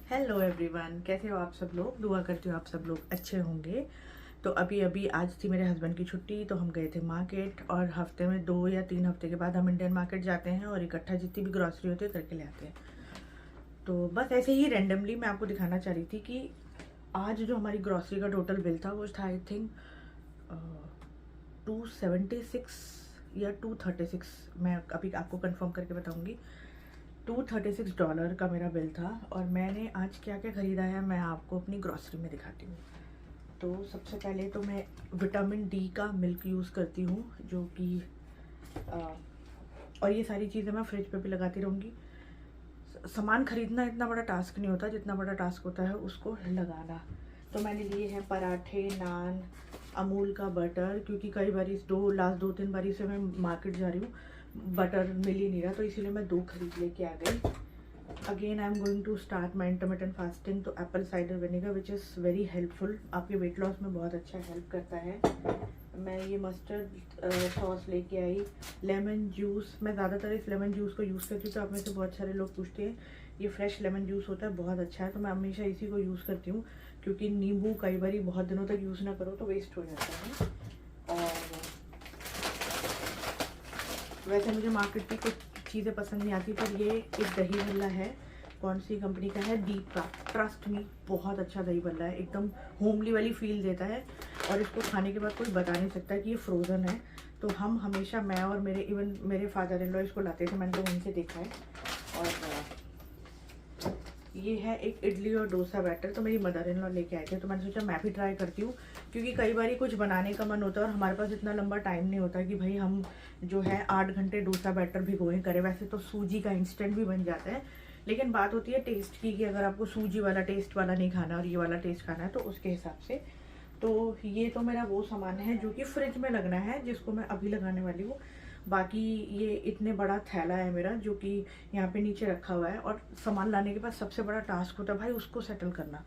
Hello everyone, कैसे हो आप सब लोग। दुआ करती हूँ आप सब लोग अच्छे होंगे। तो अभी अभी आज थी मेरे हस्बैंड की छुट्टी, तो हम गए थे मार्केट और हफ्ते में 2 या 3 हफ्ते के बाद हम इंडियन मार्केट जाते हैं और इकट्ठा जितनी भी ग्रॉसरी होती है करके ले आते हैं। तो बस ऐसे ही रैंडमली मैं आपको दिखाना चाह रही थी कि आज जो हमारी ग्रॉसरी का टोटल बिल था वो था आई थिंक 276 या 236। मैं अभी आपको कंफर्म करके बताऊंगी। $236 का मेरा बिल था और मैंने आज क्या क्या ख़रीदा है मैं आपको अपनी ग्रॉसरी में दिखाती हूँ। तो सबसे पहले तो मैं विटामिन डी का मिल्क यूज़ करती हूँ, जो कि और ये सारी चीज़ें मैं फ्रिज पे भी लगाती रहूँगी। सामान खरीदना इतना बड़ा टास्क नहीं होता जितना बड़ा टास्क होता है उसको लगाना। तो मैंने लिए हैं पराठे, नान, अमूल का बटर, क्योंकि कई बार लास्ट 2-3 बारी से मैं मार्केट जा रही हूँ, बटर मिल ही नहीं रहा, तो इसीलिए मैं 2 खरीद लेके आ गई। Again I am going to start my intermittent fasting, तो apple cider vinegar which is very helpful, आपके वेट लॉस में बहुत अच्छा हेल्प करता है। मैं ये मस्टर्ड सॉस लेके आई। लेमन जूस, मैं ज़्यादातर इस लेमन जूस को यूज़ करती हूँ, तो आप में से बहुत सारे लोग पूछते हैं ये फ्रेश लेमन जूस होता है, बहुत अच्छा है, तो मैं हमेशा इसी को यूज़ करती हूँ, क्योंकि नींबू कई बार बहुत दिनों तक यूज़ ना करो तो वेस्ट हो जाता है। और वैसे मुझे मार्केट की कुछ चीज़ें पसंद नहीं आती, पर ये एक दही भल्ला है, कौन सी कंपनी का है, दीप का, ट्रस्ट मी बहुत अच्छा दही भल्ला है, एकदम होमली वाली फील देता है और इसको खाने के बाद कोई बता नहीं सकता कि ये फ्रोज़न है। तो हम हमेशा, मैं और मेरे फादर इन लॉ इसको लाते थे, मैंने तो वहीं से देखा है। और ये है एक इडली और डोसा बैटर, तो मेरी मदर इन लॉ लेके आए थे, तो मैंने सोचा मैं भी ट्राई करती हूँ, क्योंकि कई बार कुछ बनाने का मन होता है और हमारे पास इतना लंबा टाइम नहीं होता कि भाई हम जो है 8 घंटे डोसा बैटर भिगोएं करें। वैसे तो सूजी का इंस्टेंट भी बन जाता है, लेकिन बात होती है टेस्ट की, कि अगर आपको सूजी वाला टेस्ट वाला नहीं खाना और ये वाला टेस्ट खाना है तो उसके हिसाब से। तो ये तो मेरा वो सामान है जो कि फ्रिज में लगना है, जिसको मैं अभी लगाने वाली हूँ। बाकी ये इतने बड़ा थैला है मेरा, जो कि यहाँ पे नीचे रखा हुआ है, और सामान लाने के बाद सबसे बड़ा टास्क होता है भाई उसको सेटल करना,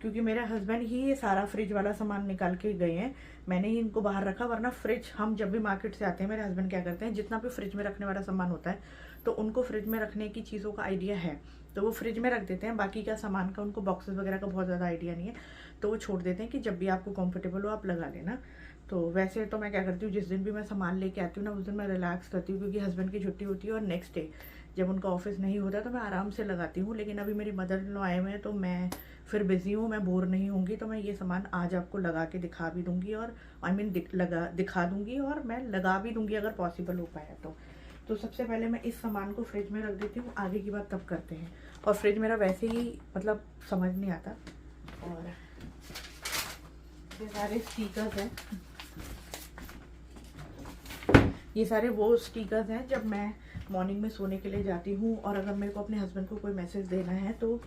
क्योंकि मेरे हस्बैंड ही ये सारा फ्रिज वाला सामान निकाल के गए हैं, मैंने ही इनको बाहर रखा। वरना फ्रिज, हम जब भी मार्केट से आते हैं मेरे हस्बैंड क्या करते हैं, जितना भी फ्रिज में रखने वाला सामान होता है तो उनको फ्रिज में रखने की चीज़ों का आइडिया है, तो वो फ्रिज में रख देते हैं। बाकी का सामान का उनको बॉक्सेस वगैरह का बहुत ज़्यादा आइडिया नहीं है, तो वो छोड़ देते हैं कि जब भी आपको कंफर्टेबल हो आप लगा लेना। तो वैसे तो मैं क्या करती हूँ, जिस दिन भी मैं सामान लेके आती हूँ ना, उस दिन मैं रिलैक्स करती हूँ, क्योंकि हस्बैंड की छुट्टी होती है और नेक्स्ट डे जब उनका ऑफिस नहीं होता तो मैं आराम से लगाती हूँ। लेकिन अभी मेरी मदर इन लॉ आए हुए हैं तो मैं फिर बिज़ी हूँ, मैं बोर नहीं होंगी, तो मैं ये सामान आज आपको लगा के दिखा भी दूँगी, और आई मीन दिखा दूँगी, और मैं लगा भी दूँगी अगर पॉसिबल हो पाया तो सबसे पहले मैं इस सामान को फ्रिज में रख देती हूँ, आगे की बात तब करते हैं। और फ्रिज मेरा वैसे ही मतलब समझ नहीं आता। और ये सारे स्टिकर्स हैं, ये सारे वो स्टिकर्स हैं जब मैं मॉर्निंग में सोने के लिए जाती हूँ, और अगर मेरे को अपने हस्बैंड को कोई मैसेज देना है तो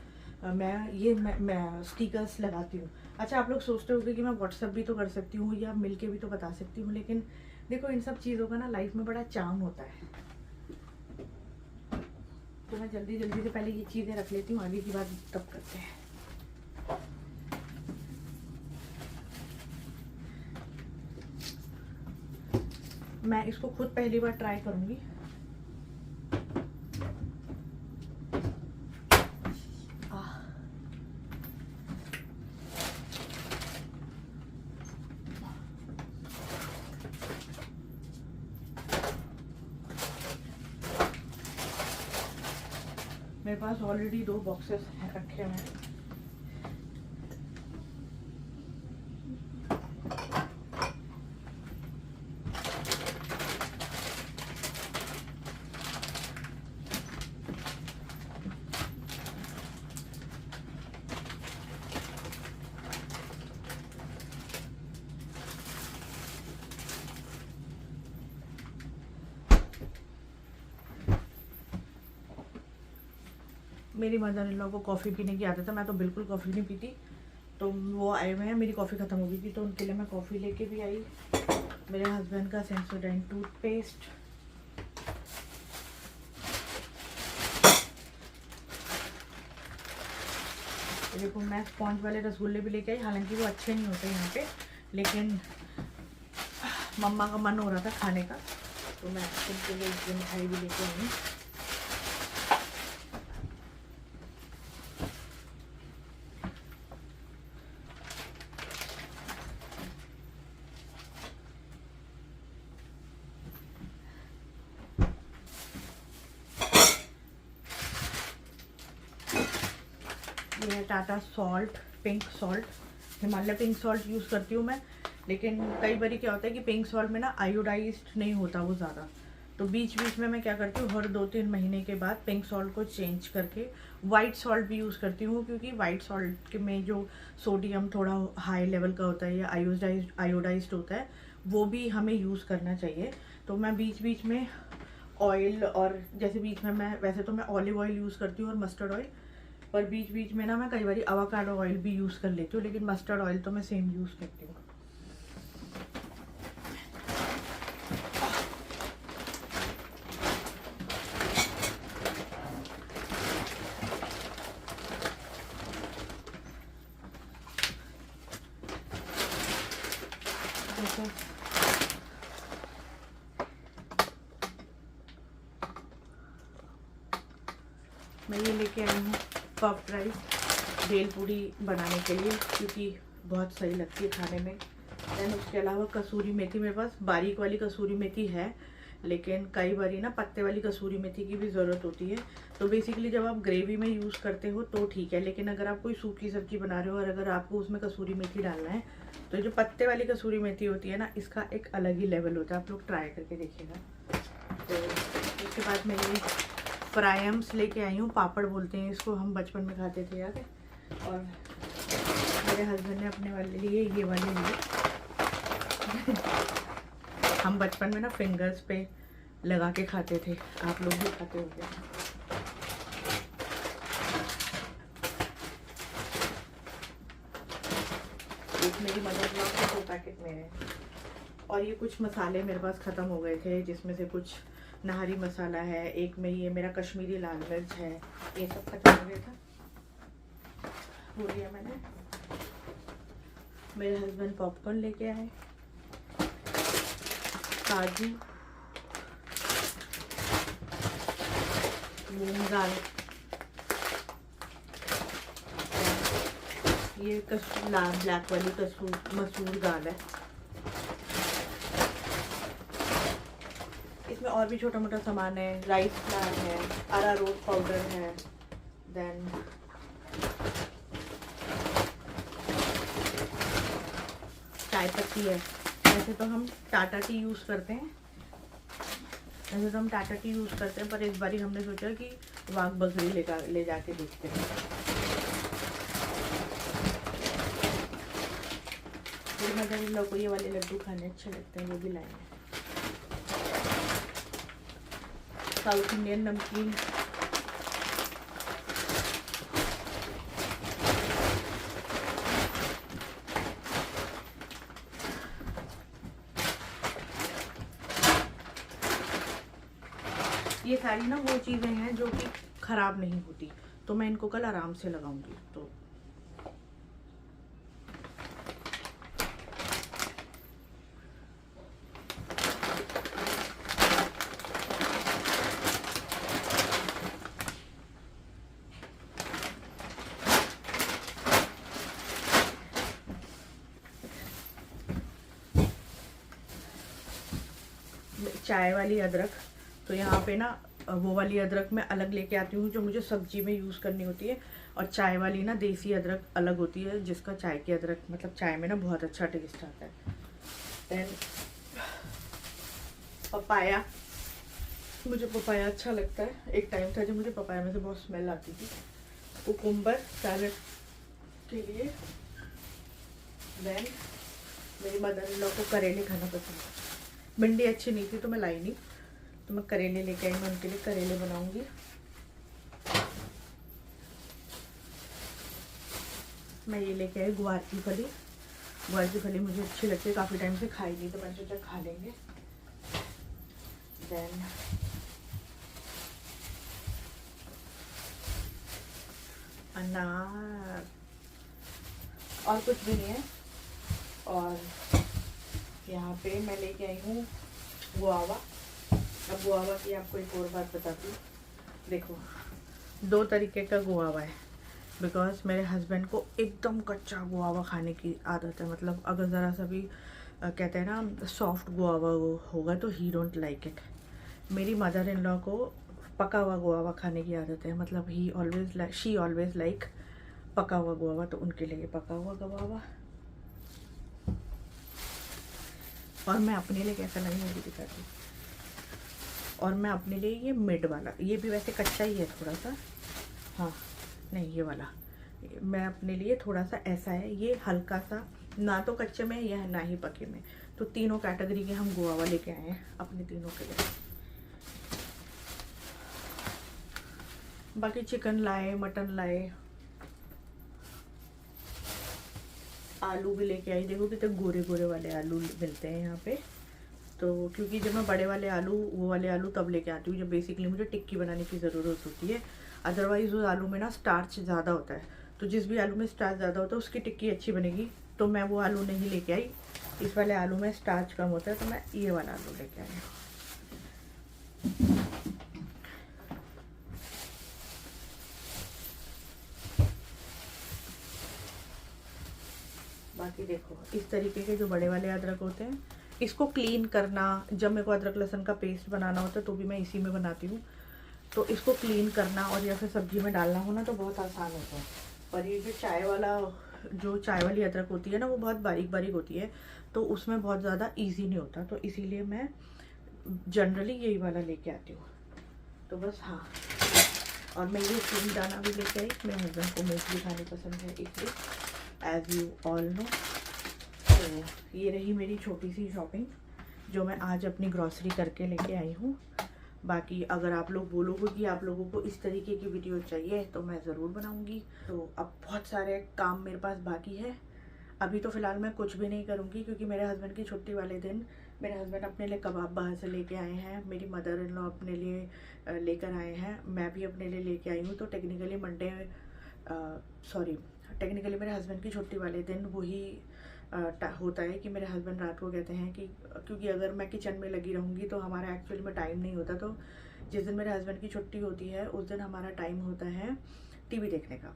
मैं स्टिकर्स लगाती हूँ। अच्छा, आप लोग सोचते होंगे कि मैं व्हाट्सएप भी तो कर सकती हूँ या मिल के भी तो बता सकती हूँ, लेकिन देखो इन सब चीज़ों का ना लाइफ में बड़ा चार्म होता है, तो मैं जल्दी जल्दी से पहले ये चीज़ें रख लेती हूँ, आगे की बात तब करते हैं। मैं इसको खुद पहली बार ट्राई करूँगी। मेरे पास ऑलरेडी 2 बॉक्सेस रखे हुए हैं। मेरी मदर इन लॉ को कॉफ़ी पीने की आदत है, मैं तो बिल्कुल कॉफ़ी नहीं पीती, तो वो आए हुए हैं, मेरी कॉफ़ी ख़त्म हो गई थी तो उनके लिए मैं कॉफ़ी लेके भी आई। मेरे हस्बैंड का सेंसोडाइन टूथपेस्ट, देखो मैं स्पॉन्ज वाले रसगुल्ले भी लेके आई, हालांकि वो अच्छे नहीं होते यहाँ पे, लेकिन मम्मा का मन हो रहा था खाने का तो मैं उनके लिए एक मिठाई भी लेके आई। ये है Tata salt, pink salt, Himalaya pink salt use करती हूँ मैं। लेकिन कई बार क्या होता है कि पिंक सॉल्ट में ना आयोडाइज्ड नहीं होता वो ज़्यादा, तो बीच बीच में मैं क्या करती हूँ, हर 2-3 महीने के बाद पिंक सॉल्ट को चेंज करके वाइट सॉल्ट भी यूज़ करती हूँ, क्योंकि वाइट सॉल्ट में जो सोडियम थोड़ा हाई लेवल का होता है या आयोडाइज्ड होता है, वो भी हमें यूज़ करना चाहिए। तो मैं बीच बीच में ऑयल, और जैसे बीच में मैं वैसे तो मैं ऑलिव ऑयल यूज़ करती हूँ और मस्टर्ड ऑयल, पर बीच बीच में ना मैं कई बार एवोकाडो ऑयल भी यूज़ कर लेती हूँ, लेकिन मस्टर्ड ऑयल तो मैं सेम यूज़ करती हूँ। मैं ये लेके आई हूँ पफ्ड राइस भेल पूरी बनाने के लिए, क्योंकि बहुत सही लगती है खाने में। दैन उसके अलावा कसूरी मेथी, मेरे पास बारीक वाली कसूरी मेथी है, लेकिन कई बारी ना पत्ते वाली कसूरी मेथी की भी ज़रूरत होती है। तो बेसिकली जब आप ग्रेवी में यूज़ करते हो तो ठीक है, लेकिन अगर आप कोई सूखी सब्जी बना रहे हो और अगर आपको उसमें कसूरी मेथी डालना है, तो जो पत्ते वाली कसूरी मेथी होती है ना, इसका एक अलग ही लेवल होता है। आप लोग ट्राई करके देखिएगा। तो उसके बाद मैं ये फ्रायम्स लेके आई हूँ, पापड़ बोलते हैं इसको, हम बचपन में खाते थे, याद है। और मेरे हस्बैंड ने अपने वाले लिए ये वाले लिए। हम बचपन में ना फिंगर्स पे लगा के खाते थे, आप लोग भी खाते होंगे। एक मेरी मदर लॉ के 2 पैकेट मेरे हैं, और ये कुछ मसाले मेरे पास ख़त्म हो गए थे, जिसमें से कुछ नाहरी मसाला है, एक में ये मेरा कश्मीरी लाल मिर्च है, ये सब खत्म हो गया था, हो लिया मैंने। मेरे हस्बैंड पॉपकॉर्न लेके आए, काजू, मूंग दाल, ये ब्लैक वाली मसूर दाल है। इसमें और भी छोटा मोटा सामान है, राइस फ्लावर है, अरारोट पाउडर है, देन चाय पत्ती है। वैसे तो हम टाटा टी यूज़ करते हैं, पर इस बारी हमने सोचा कि वाघ बकरी ले जाके देखते हैं। मेरी मदर इन लोगों को ये वाले लड्डू खाने अच्छे लगते हैं, वो भी लाए हैं। साउथ इंडियन नमकीन, ये सारी ना वो चीज़ें हैं जो कि ख़राब नहीं होती, तो मैं इनको कल आराम से लगाऊंगी। तो चाय वाली अदरक, तो यहाँ पे ना वो वाली अदरक मैं अलग लेके आती हूँ जो मुझे सब्जी में यूज़ करनी होती है, और चाय वाली ना देसी अदरक अलग होती है, जिसका चाय की अदरक मतलब चाय में ना बहुत अच्छा टेस्ट आता है। देन पपाया, मुझे पपाया अच्छा लगता है। एक टाइम था जब मुझे पपाया में से बहुत स्मेल आती थी। कुकुम्बर सैलेड के लिए। देन मेरी मदर इन लॉ को करेले खाना पसंद है। भिंडी अच्छी नहीं थी तो मैं लाई नहीं, तो मैं करेले लेके आई, मैं उनके लिए करेले बनाऊंगी। मैं ये लेके आई गुआर की फली। गुआर की फली मुझे अच्छी लगती है, काफ़ी टाइम से खाई नहीं, तो मैंने सोचा खा लेंगे। देन अनार, और कुछ भी नहीं है। और यहाँ पे मैं लेके आई हूँ गुआवा। अब गुआवा की आपको एक और बात बताती हूँ। देखो 2 तरीके का गुआवा है, बिकॉज मेरे हस्बैंड को एकदम कच्चा गुआवा खाने की आदत है। मतलब अगर ज़रा सा भी कहते हैं ना सॉफ्ट गुआवा होगा तो ही डोंट लाइक इट। मेरी मदर इन लॉ को पका हुआ गुआवा खाने की आदत है। मतलब शी ऑलवेज लाइक पका हुआ गुआवा, तो उनके लिए पका हुआ गुआवा। और मैं अपने लिए कैसा लगी वो भी दिखाती हूँ। और मैं अपने लिए ये मिड वाला, ये भी वैसे कच्चा ही है थोड़ा सा, हाँ नहीं ये वाला मैं अपने लिए थोड़ा सा ऐसा है, ये हल्का सा ना तो कच्चे में या ना ही पके में, तो तीनों कैटेगरी के हम गुआवा लेके आए हैं अपने तीनों के लिए। बाकी चिकन लाए, मटन लाए, आलू भी लेके आई। देखो कितने गोरे गोरे वाले आलू मिलते हैं यहाँ पे। तो क्योंकि जब मैं बड़े वाले आलू, वो वाले आलू तब लेके आती हूँ जब बेसिकली मुझे टिक्की बनाने की ज़रूरत होती है। अदरवाइज़ उस आलू में ना स्टार्च ज़्यादा होता है, तो जिस भी आलू में स्टार्च ज़्यादा होता है उसकी टिक्की अच्छी बनेगी। तो मैं वो आलू नहीं लेके आई, इस वाले आलू में स्टार्च कम होता है, तो मैं ये वाला आलू लेके आई हूँ। बाकी देखो इस तरीके के जो बड़े वाले अदरक होते हैं, इसको क्लीन करना, जब मेरे को अदरक लहसुन का पेस्ट बनाना होता है तो भी मैं इसी में बनाती हूँ। तो इसको क्लीन करना और या फिर सब्जी में डालना हो ना तो बहुत आसान होता है। और ये जो चाय वाली अदरक होती है ना, वो बहुत बारीक बारीक होती है, तो उसमें बहुत ज़्यादा इजी नहीं होता, तो इसीलिए मैं जनरली यही वाला लेके आती हूँ। तो बस हाँ, और मैं ये फूल दाना भी लेके आई। मेरे हस्बैंड को मूंगफली खानी पसंद है इसलिए, एज यू ऑल नो। तो ये रही मेरी छोटी सी शॉपिंग जो मैं आज अपनी ग्रॉसरी करके लेके आई हूँ। बाकी अगर आप लोग बोलोगे कि आप लोगों को इस तरीके की वीडियो चाहिए तो मैं ज़रूर बनाऊँगी। तो अब बहुत सारे काम मेरे पास बाकी है। अभी तो फ़िलहाल मैं कुछ भी नहीं करूँगी क्योंकि मेरे हस्बैंड की छुट्टी वाले दिन मेरे हस्बैंड अपने लिए कबाब बाहर से लेके आए हैं, मेरी मदर इन लॉ अपने लिए लेकर आए हैं, मैं भी अपने लिए लेके आई हूँ। तो टेक्निकली मेरे हस्बैंड की छुट्टी वाले दिन वही होता है कि मेरे हस्बैंड रात को कहते हैं कि क्योंकि अगर मैं किचन में लगी रहूँगी तो हमारा एक्चुअली में टाइम नहीं होता। तो जिस दिन मेरे हस्बैंड की छुट्टी होती है उस दिन हमारा टाइम होता है टीवी देखने का।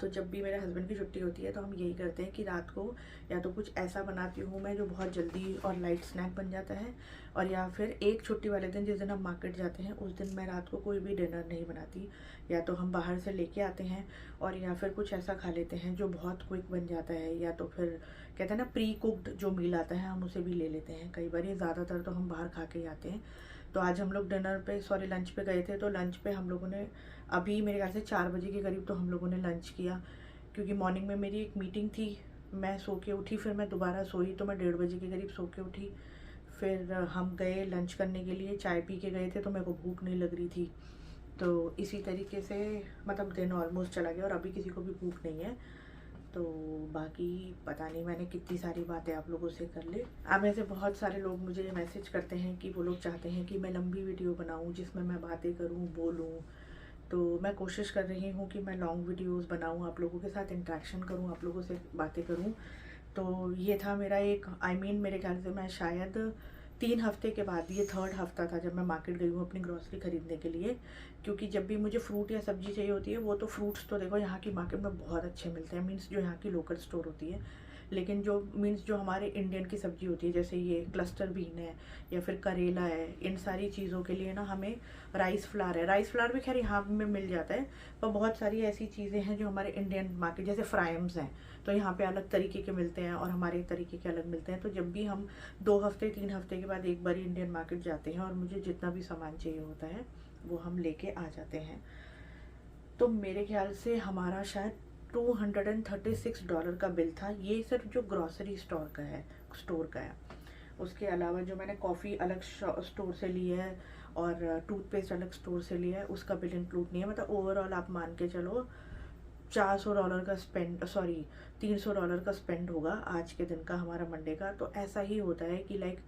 तो जब भी मेरे हस्बैंड की छुट्टी होती है तो हम यही करते हैं कि रात को या तो कुछ ऐसा बनाती हूँ मैं जो बहुत जल्दी और लाइट स्नैक बन जाता है, और या फिर एक छुट्टी वाले दिन जिस दिन हम मार्केट जाते हैं उस दिन मैं रात को कोई भी डिनर नहीं बनाती, या तो हम बाहर से लेके आते हैं और या फिर कुछ ऐसा खा लेते हैं जो बहुत क्विक बन जाता है, या तो फिर कहते हैं ना प्री कुक्ड जो मील आता है हम उसे भी ले लेते हैं कई बार। ये ज़्यादातर तो हम बाहर खा के ही आते हैं। तो आज हम लोग लंच पे गए थे, तो लंच पे हम लोगों ने अभी मेरे ख्याल से 4 बजे के करीब तो हम लोगों ने लंच किया, क्योंकि मॉर्निंग में मेरी एक मीटिंग थी। मैं सो के उठी, फिर मैं दोबारा सोई तो मैं 1:30 बजे के करीब सो के उठी। फिर हम गए लंच करने के लिए, चाय पी के गए थे तो मेरे को भूख नहीं लग रही थी। तो इसी तरीके से मतलब दिन ऑलमोस्ट चला गया और अभी किसी को भी भूख नहीं है। तो बाकी पता नहीं मैंने कितनी सारी बातें आप लोगों से कर ली। अब में से बहुत सारे लोग मुझे मैसेज करते हैं कि वो लोग चाहते हैं कि मैं लंबी वीडियो बनाऊं जिसमें मैं बातें करूं, बोलूं। तो मैं कोशिश कर रही हूँ कि मैं लॉन्ग वीडियोस बनाऊँ, आप लोगों के साथ इंटरेक्शन करूँ, आप लोगों से बातें करूँ। तो ये था मेरा एक मेरे ख्याल से मैं शायद 3 हफ्ते के बाद, ये 3rd हफ्ता था जब मैं मार्केट गई हूँ अपनी ग्रॉसरी ख़रीदने के लिए। क्योंकि जब भी मुझे फ्रूट या सब्ज़ी चाहिए होती है, वो तो फ्रूट्स तो देखो यहाँ की मार्केट में बहुत अच्छे मिलते हैं, मीन्स जो यहाँ की लोकल स्टोर होती है। लेकिन जो हमारे इंडियन की सब्ज़ी होती है, जैसे ये क्लस्टर बीन है या फिर करेला है, इन सारी चीज़ों के लिए ना हमें राइस फ्लावर भी खैर यहाँ में मिल जाता है, पर बहुत सारी ऐसी चीज़ें हैं जो हमारे इंडियन मार्केट, जैसे फ्राइम्स हैं, तो यहाँ पे अलग तरीके के मिलते हैं और हमारे तरीके के अलग मिलते हैं। तो जब भी हम 2 हफ्ते 3 हफ्ते के बाद एक बार इंडियन मार्केट जाते हैं और मुझे जितना भी सामान चाहिए होता है वो हम लेके आ जाते हैं। तो मेरे ख्याल से हमारा शायद $236 का बिल था। ये सिर्फ जो ग्रॉसरी स्टोर का है। उसके अलावा जो मैंने कॉफ़ी अलग स्टोर से ली है और टूथपेस्ट अलग स्टोर से लिया है, उसका बिल इंक्लूड नहीं है। मतलब ओवरऑल आप मान के चलो $400 का $300 का स्पेंड होगा आज के दिन का, हमारा मंडे का। तो ऐसा ही होता है कि लाइक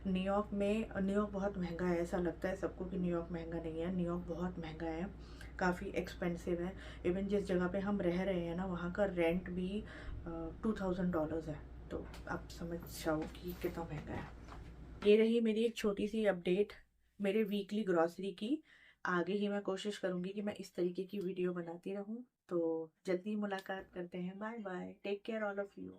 न्यूयॉर्क बहुत महंगा है। ऐसा लगता है सबको कि न्यूयॉर्क महंगा नहीं है, न्यूयॉर्क बहुत महंगा है, काफ़ी एक्सपेंसिव है। इवन जिस जगह पे हम रह रहे हैं ना, वहाँ का रेंट भी $2000 है। तो आप समझ जाओ कि कितना महंगा है। ये रही मेरी एक छोटी सी अपडेट मेरे वीकली ग्रॉसरी की। आगे ही मैं कोशिश करूँगी कि मैं इस तरीके की वीडियो बनाती रहूँ। तो जल्दी मुलाकात करते हैं। Bye bye, take care all of you.